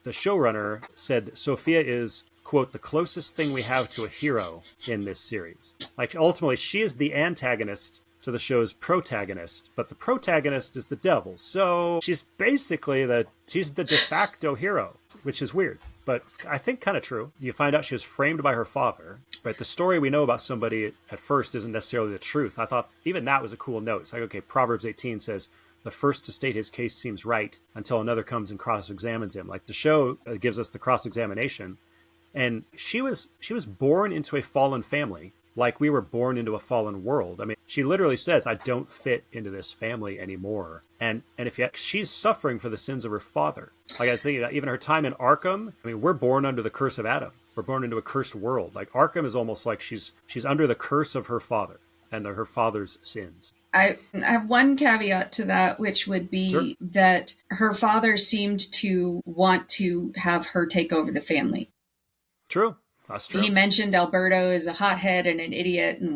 the showrunner said Sophia is, quote, the closest thing we have to a hero in this series. Like, ultimately, she is the antagonist to the show's protagonist, but the protagonist is the devil. So she's basically she's the de facto hero, which is weird, but I think kind of true. You find out she was framed by her father, right? The story we know about somebody at first isn't necessarily the truth. I thought even that was a cool note. It's like, okay, Proverbs 18 says, the first to state his case seems right until another comes and cross-examines him. Like, the show gives us the cross-examination. And she was born into a fallen family, like we were born into a fallen world. I mean, she literally says, I don't fit into this family anymore. And if she's suffering for the sins of her father. Like, I was thinking, even her time in Arkham, I mean, we're born under the curse of Adam. We're born into a cursed world. Like, Arkham is almost like she's under the curse of her father and her father's sins. I have one caveat to that, which would be Sure. that her father seemed to want to have her take over the family. True. That's true. He mentioned Alberto is a hothead and an idiot and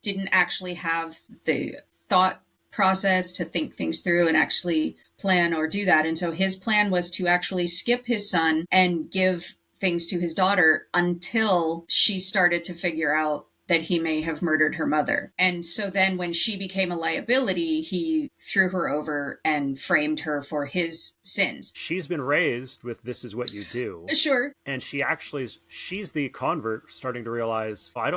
didn't actually have the thought process to think things through and actually plan or do that. And so his plan was to actually skip his son and give things to his daughter until she started to figure out that he may have murdered her mother. And so then when she became a liability, he threw her over and framed her for his sins. She's been raised with this is what you do. Sure. And she's the convert starting to realize, I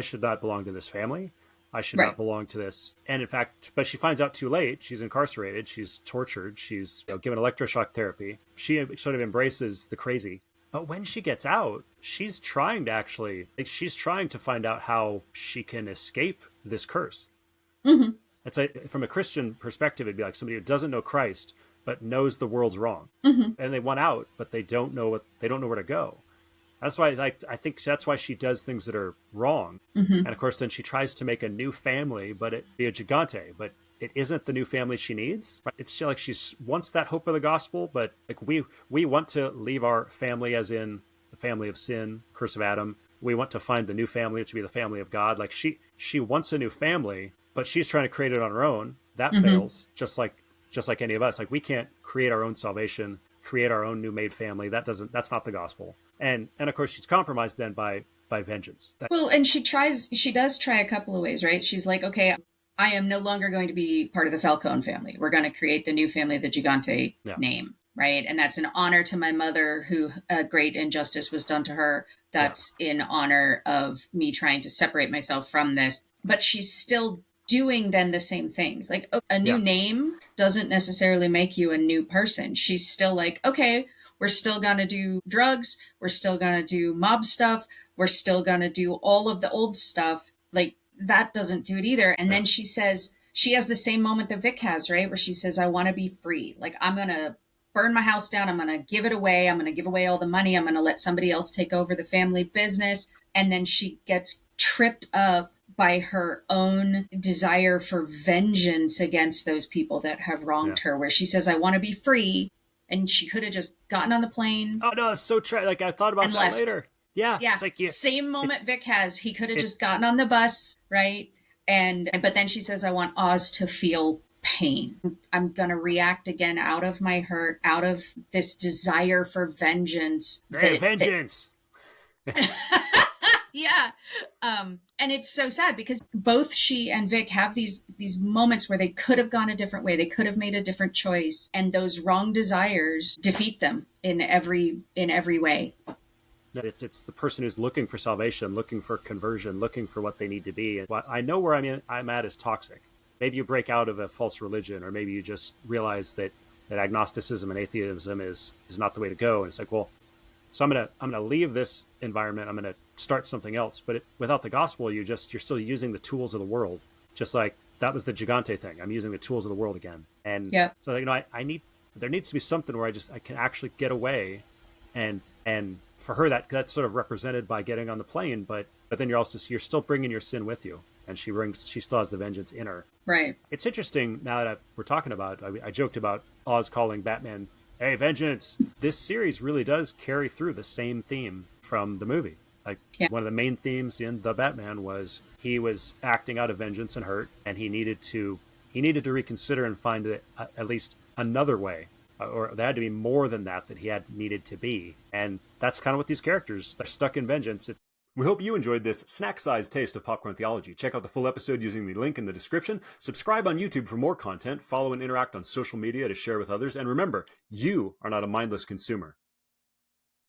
should not belong to this family. I should not belong to this. And in fact, but she finds out too late. She's incarcerated. She's tortured. She's given electroshock therapy. She sort of embraces the crazy. But when she gets out, she's trying to find out how she can escape this curse. Mm-hmm. It's like, from a Christian perspective, it'd be like somebody who doesn't know Christ, but knows the world's wrong. Mm-hmm. And they want out, but they don't know where to go. That's why, I think that's why she does things that are wrong. Mm-hmm. And of course, then she tries to make a new family, but it be a gigante, but it isn't the new family she needs. It's like she wants that hope of the gospel, but like we want to leave our family, as in the family of sin, curse of Adam. We want to find the new family, which would be the family of God. Like, she wants a new family, but she's trying to create it on her own. That fails, just like any of us. Like, we can't create our own salvation, create our own new made family. That's not the gospel. And of course, she's compromised then by vengeance. Well, and she does try a couple of ways, right? She's like, okay, I am no longer going to be part of the Falcone family. We're going to create the new family, the Gigante name, right? And that's an honor to my mother, who a great injustice was done to her. That's in honor of me trying to separate myself from this. But she's still doing then the same things. Like, a new name doesn't necessarily make you a new person. She's still like, okay, we're still going to do drugs. We're still going to do mob stuff. We're still going to do all of the old stuff. Like, that doesn't do it either. And then she says, she has the same moment that Vic has, right? Where she says, I want to be free. Like, I'm going to burn my house down. I'm going to give it away. I'm going to give away all the money. I'm going to let somebody else take over the family business. And then she gets tripped up by her own desire for vengeance against those people that have wronged her, where she says, I want to be free. And she could have just gotten on the plane. Oh, no, it's so like, I thought about that left. later. Yeah. It's like, same moment Vic has. He could have just gotten on the bus, right? But then she says, I want Oz to feel pain. I'm going to react again out of my hurt, out of this desire for vengeance. Vengeance! Yeah. And it's so sad because both she and Vic have these moments where they could have gone a different way. They could have made a different choice. And those wrong desires defeat them in every way. It's the person who's looking for salvation, looking for conversion, looking for what they need to be. And I know where I'm at is toxic. Maybe you break out of a false religion, or maybe you just realize that agnosticism and atheism is not the way to go. And it's like, well, so I'm gonna leave this environment. I'm gonna start something else. But without the gospel, you're still using the tools of the world. Just like that was the Gigante thing. I'm using the tools of the world again. And so there needs to be something where I can actually get away, and for her that's sort of represented by getting on the plane. But then you're still bringing your sin with you, and she still has the vengeance in her. Right. It's interesting now that we're talking about. I joked about Oz calling Batman, "Hey, vengeance." This series really does carry through the same theme from the movie. Like, one of the main themes in The Batman was he was acting out of vengeance and hurt, and he needed to reconsider and find at least another way or there had to be more than that he had needed to be. And that's kind of what these characters, they're stuck in vengeance. We hope you enjoyed this snack-sized taste of popcorn theology. Check out the full episode using the link in the description. Subscribe on YouTube for more content. Follow and interact on social media to share with others. And remember, you are not a mindless consumer.